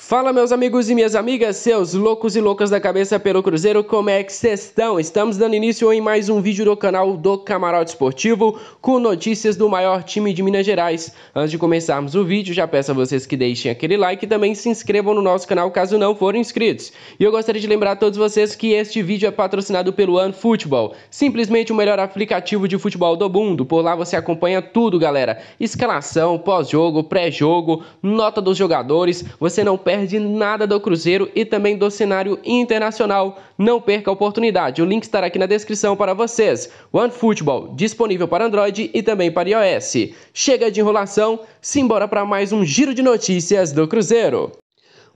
Fala, meus amigos e minhas amigas, seus loucos e loucas da cabeça pelo Cruzeiro, como é que vocês estão? Estamos dando início em mais um vídeo do canal do Camarote Esportivo com notícias do maior time de Minas Gerais. Antes de começarmos o vídeo, já peço a vocês que deixem aquele like e também se inscrevam no nosso canal caso não forem inscritos. E eu gostaria de lembrar a todos vocês que este vídeo é patrocinado pelo OneFootball, simplesmente o melhor aplicativo de futebol do mundo. Por lá você acompanha tudo, galera. Escalação, pós-jogo, pré-jogo, nota dos jogadores, você não perde nada do Cruzeiro e também do cenário internacional. Não perca a oportunidade, o link estará aqui na descrição para vocês. OneFootball, disponível para Android e também para iOS. Chega de enrolação, simbora para mais um giro de notícias do Cruzeiro.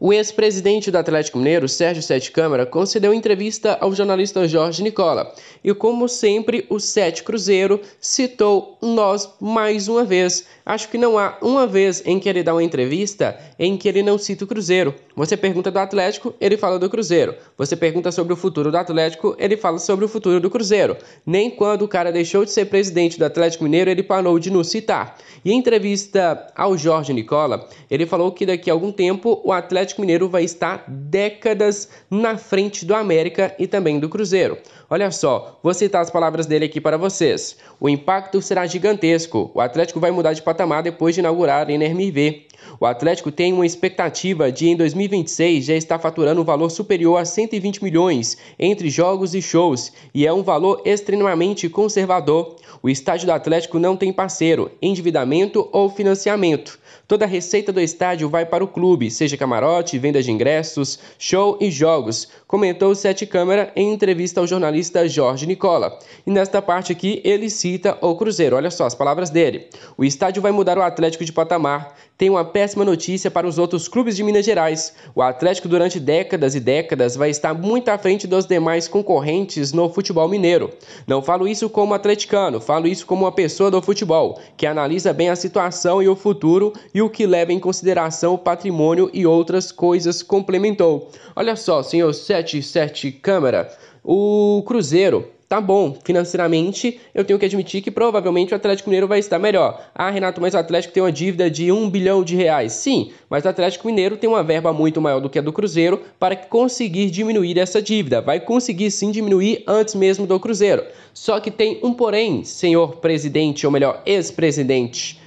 O ex-presidente do Atlético Mineiro, Sérgio Sete Câmara, concedeu entrevista ao jornalista Jorge Nicola. E como sempre, o Sete Cruzeiro citou nós mais uma vez. Acho que não há uma vez em que ele dá uma entrevista em que ele não cita o Cruzeiro. Você pergunta do Atlético, ele fala do Cruzeiro. Você pergunta sobre o futuro do Atlético, ele fala sobre o futuro do Cruzeiro. Nem quando o cara deixou de ser presidente do Atlético Mineiro, ele parou de nos citar. E em entrevista ao Jorge Nicola, ele falou que daqui a algum tempo o Atlético Mineiro vai estar décadas na frente do América e também do Cruzeiro. Olha só, vou citar as palavras dele aqui para vocês. O impacto será gigantesco. O Atlético vai mudar de patamar depois de inaugurar a Arena MRV. O Atlético tem uma expectativa de, em 2026, já estar faturando um valor superior a 120 milhões entre jogos e shows, e é um valor extremamente conservador. O estádio do Atlético não tem parceiro, endividamento ou financiamento. Toda a receita do estádio vai para o clube, seja camarote, venda de ingressos, show e jogos, comentou o Sete Câmara em entrevista ao jornalista Jorge Nicola. E nesta parte aqui ele cita o Cruzeiro, olha só as palavras dele. O estádio vai mudar o Atlético de patamar. Tem uma péssima notícia para os outros clubes de Minas Gerais. O Atlético durante décadas e décadas vai estar muito à frente dos demais concorrentes no futebol mineiro. Não falo isso como atleticano, falo isso como uma pessoa do futebol, que analisa bem a situação e o futuro e o que leva em consideração o patrimônio e outras coisas, complementou. Olha só, senhor Sete Câmara, o Cruzeiro tá bom, financeiramente, eu tenho que admitir que provavelmente o Atlético Mineiro vai estar melhor. Ah, Renato, mas o Atlético tem uma dívida de R$1 bilhão. Sim, mas o Atlético Mineiro tem uma verba muito maior do que a do Cruzeiro para conseguir diminuir essa dívida. Vai conseguir sim diminuir antes mesmo do Cruzeiro. Só que tem um porém, senhor presidente, ou melhor, ex-presidente.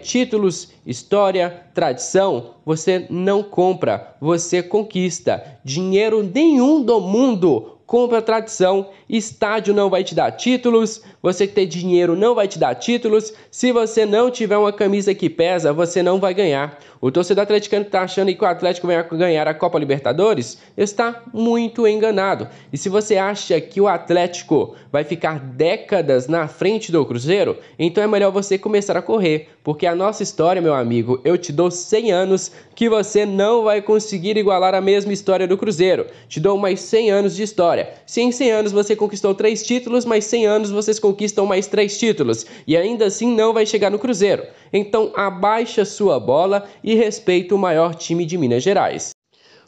Títulos, história, tradição, você não compra, você conquista. Dinheiro nenhum do mundo compra tradição, estádio não vai te dar títulos, você que tem dinheiro não vai te dar títulos, se você não tiver uma camisa que pesa, você não vai ganhar. O torcedor atleticano que está achando que o Atlético vai ganhar a Copa Libertadores está muito enganado. E se você acha que o Atlético vai ficar décadas na frente do Cruzeiro, então é melhor você começar a correr, porque a nossa história, meu amigo, eu te dou 100 anos que você não vai conseguir igualar a mesma história do Cruzeiro. Te dou mais 100 anos de história. Se em 100 anos você conquistou 3 títulos, mais 100 anos vocês conquistam mais 3 títulos. E ainda assim não vai chegar no Cruzeiro. Então abaixa sua bola e respeita o maior time de Minas Gerais.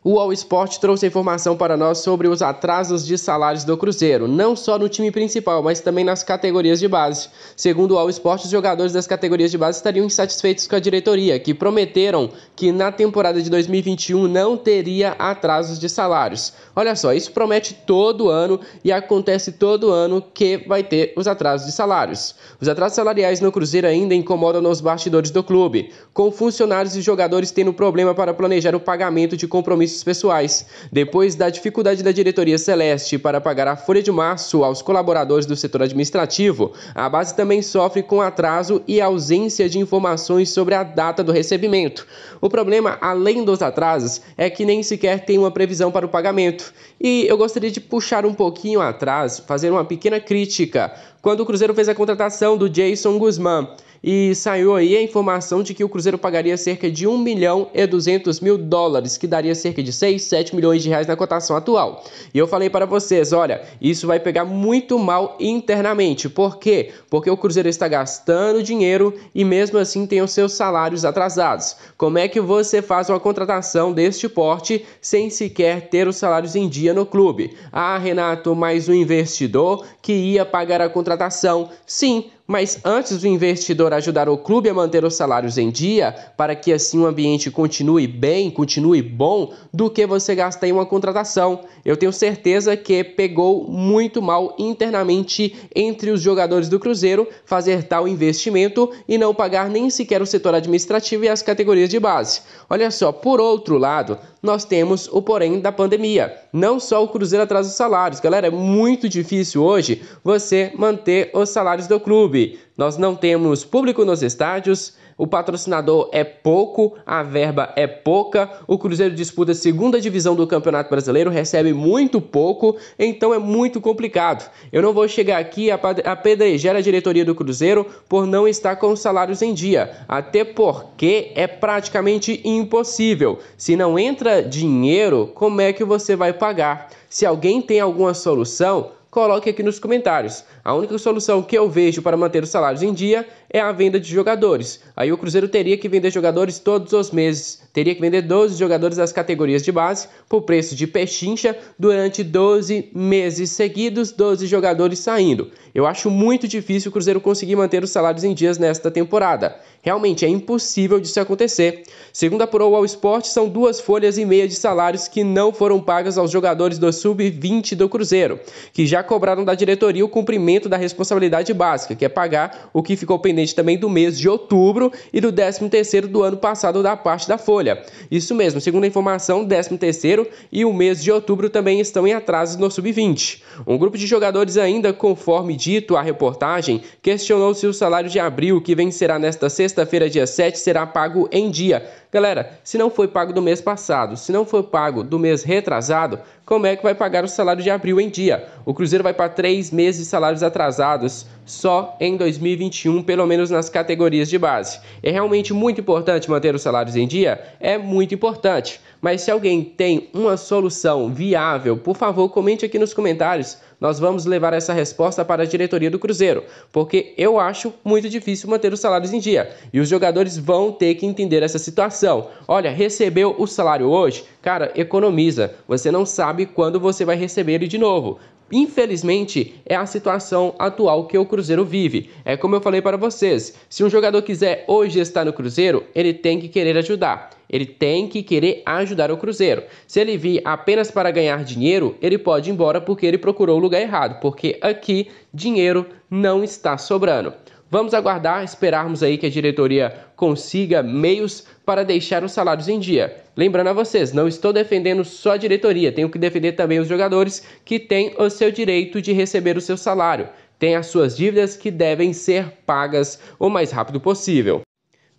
O All Sport trouxe a informação para nós sobre os atrasos de salários do Cruzeiro, não só no time principal, mas também nas categorias de base. Segundo o All Sport, os jogadores das categorias de base estariam insatisfeitos com a diretoria, que prometeram que na temporada de 2021 não teria atrasos de salários. Olha só, isso promete todo ano e acontece todo ano que vai ter os atrasos de salários. Os atrasos salariais no Cruzeiro ainda incomodam nos bastidores do clube, com funcionários e jogadores tendo problema para planejar o pagamento de compromissos pessoais. Depois da dificuldade da diretoria celeste para pagar a folha de março aos colaboradores do setor administrativo, a base também sofre com atraso e ausência de informações sobre a data do recebimento. O problema, além dos atrasos, é que nem sequer tem uma previsão para o pagamento. E eu gostaria de puxar um pouquinho atrás, fazer uma pequena crítica. Quando o Cruzeiro fez a contratação do Jason Guzmán, e saiu aí a informação de que o Cruzeiro pagaria cerca de $1.200.000, que daria cerca de 6, 7 milhões de reais na cotação atual. E eu falei para vocês, olha, isso vai pegar muito mal internamente. Por quê? Porque o Cruzeiro está gastando dinheiro e mesmo assim tem os seus salários atrasados. Como é que você faz uma contratação deste porte sem sequer ter os salários em dia no clube? Ah, Renato, mas o investidor que ia pagar a contratação, sim, Mas antes do investidor ajudar o clube a manter os salários em dia, para que assim o ambiente continue bem, continue bom, do que você gastar em uma contratação. Eu tenho certeza que pegou muito mal internamente entre os jogadores do Cruzeiro fazer tal investimento e não pagar nem sequer o setor administrativo e as categorias de base. Olha só, por outro lado, nós temos o porém da pandemia. Não só o Cruzeiro atrasa os salários. Galera, é muito difícil hoje você manter os salários do clube. Nós não temos público nos estádios, o patrocinador é pouco, a verba é pouca, o Cruzeiro disputa a segunda divisão do Campeonato Brasileiro, recebe muito pouco, então é muito complicado. Eu não vou chegar aqui a apedrejar a diretoria do Cruzeiro por não estar com os salários em dia, até porque é praticamente impossível. Se não entra dinheiro, como é que você vai pagar? Se alguém tem alguma solução, coloque aqui nos comentários. A única solução que eu vejo para manter os salários em dia é a venda de jogadores. Aí o Cruzeiro teria que vender jogadores todos os meses. Teria que vender 12 jogadores das categorias de base por preço de pechincha durante 12 meses seguidos, 12 jogadores saindo. Eu acho muito difícil o Cruzeiro conseguir manter os salários em dias nesta temporada. Realmente é impossível disso acontecer. Segundo apurou o All Sport, são 2,5 folhas de salários que não foram pagas aos jogadores do Sub-20 do Cruzeiro, que já cobraram da diretoria o cumprimento da responsabilidade básica, que é pagar o que ficou pendente também do mês de outubro e do 13º do ano passado da parte da folha. Isso mesmo, segundo a informação, o 13º e o mês de outubro também estão em atrasos no Sub-20. Um grupo de jogadores ainda, conforme dito a reportagem, questionou se o salário de abril, que vencerá nesta sexta-feira, dia 7, será pago em dia. Galera, se não foi pago do mês passado, se não foi pago do mês retrasado, como é que vai pagar o salário de abril em dia? O Cruzeiro vai para 3 meses de salários atrasados só em 2021, pelo menos nas categorias de base. É realmente muito importante manter os salários em dia? É muito importante. Mas se alguém tem uma solução viável, por favor, comente aqui nos comentários. Nós vamos levar essa resposta para a diretoria do Cruzeiro, porque eu acho muito difícil manter os salários em dia. E os jogadores vão ter que entender essa situação. Olha, recebeu o salário hoje? Cara, economiza. Você não sabe quando você vai receber ele de novo. Infelizmente, é a situação atual que o Cruzeiro vive. É como eu falei para vocês, se um jogador quiser hoje estar no Cruzeiro, ele tem que querer ajudar. Ele tem que querer ajudar o Cruzeiro. Se ele vir apenas para ganhar dinheiro, ele pode ir embora porque ele procurou o lugar errado, porque aqui dinheiro não está sobrando. Vamos aguardar, esperarmos aí que a diretoria consiga meios para deixar os salários em dia. Lembrando a vocês, não estou defendendo só a diretoria, tenho que defender também os jogadores que têm o seu direito de receber o seu salário. Tem as suas dívidas que devem ser pagas o mais rápido possível.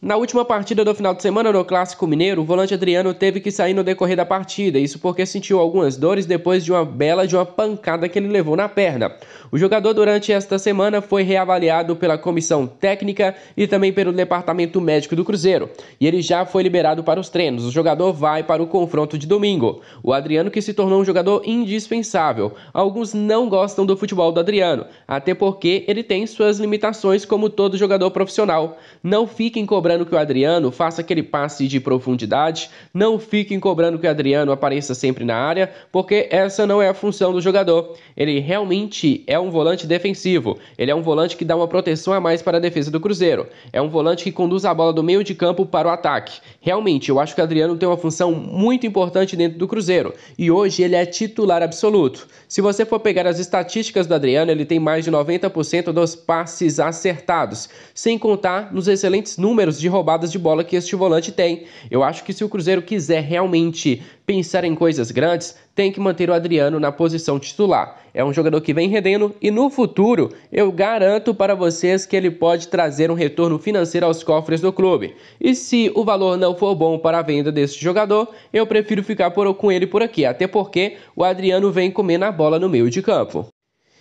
Na última partida do final de semana no Clássico Mineiro, o volante Adriano teve que sair no decorrer da partida, isso porque sentiu algumas dores depois de uma pancada que ele levou na perna. O jogador durante esta semana foi reavaliado pela comissão técnica e também pelo departamento médico do Cruzeiro, e ele já foi liberado para os treinos. O jogador vai para o confronto de domingo. O Adriano, que se tornou um jogador indispensável. Alguns não gostam do futebol do Adriano, até porque ele tem suas limitações como todo jogador profissional. Não fiquem cobrando que o Adriano faça aquele passe de profundidade, não fiquem cobrando que o Adriano apareça sempre na área, porque essa não é a função do jogador. Ele realmente é um volante defensivo, ele é um volante que dá uma proteção a mais para a defesa do Cruzeiro, é um volante que conduz a bola do meio de campo para o ataque. Realmente, eu acho que o Adriano tem uma função muito importante dentro do Cruzeiro, e hoje ele é titular absoluto. Se você for pegar as estatísticas do Adriano, ele tem mais de 90% dos passes acertados, sem contar nos excelentes números de roubadas de bola que este volante tem. Eu acho que se o Cruzeiro quiser realmente pensar em coisas grandes, tem que manter o Adriano na posição titular. É um jogador que vem rendendo e no futuro eu garanto para vocês que ele pode trazer um retorno financeiro aos cofres do clube. E se o valor não for bom para a venda deste jogador, eu prefiro ficar com ele por aqui, até porque o Adriano vem comendo a bola no meio de campo.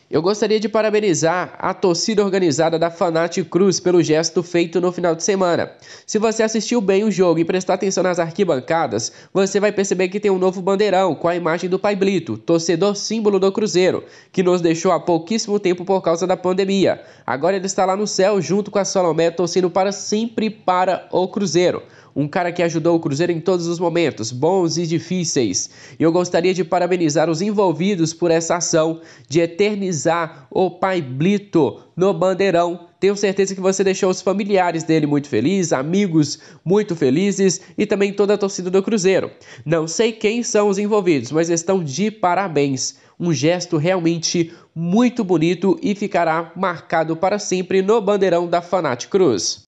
Eu gostaria de parabenizar a torcida organizada da Fanatic Cruz pelo gesto feito no final de semana. Se você assistiu bem o jogo e prestar atenção nas arquibancadas, você vai perceber que tem um novo bandeirão com a imagem do Pai Blito, torcedor símbolo do Cruzeiro, que nos deixou há pouquíssimo tempo por causa da pandemia. Agora ele está lá no céu junto com a Salomé, torcendo para sempre para o Cruzeiro. Um cara que ajudou o Cruzeiro em todos os momentos, bons e difíceis. E eu gostaria de parabenizar os envolvidos por essa ação de eternizar o Pai Blito no bandeirão Tenho certeza que você deixou os familiares dele muito felizes, amigos muito felizes e também toda a torcida do Cruzeiro. Não sei quem são os envolvidos, mas estão de parabéns. Um gesto realmente muito bonito e ficará marcado para sempre no bandeirão da Fanatic Cruz.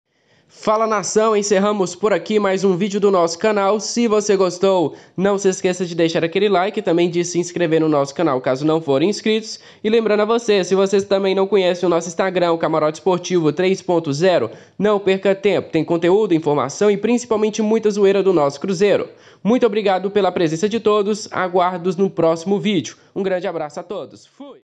Fala nação, encerramos por aqui mais um vídeo do nosso canal. Se você gostou, não se esqueça de deixar aquele like e também de se inscrever no nosso canal caso não forem inscritos. E lembrando a você, se vocês também não conhecem o nosso Instagram, o Camarote Esportivo 3.0, não perca tempo, tem conteúdo, informação e principalmente muita zoeira do nosso Cruzeiro. Muito obrigado pela presença de todos, aguardo-os no próximo vídeo. Um grande abraço a todos, fui!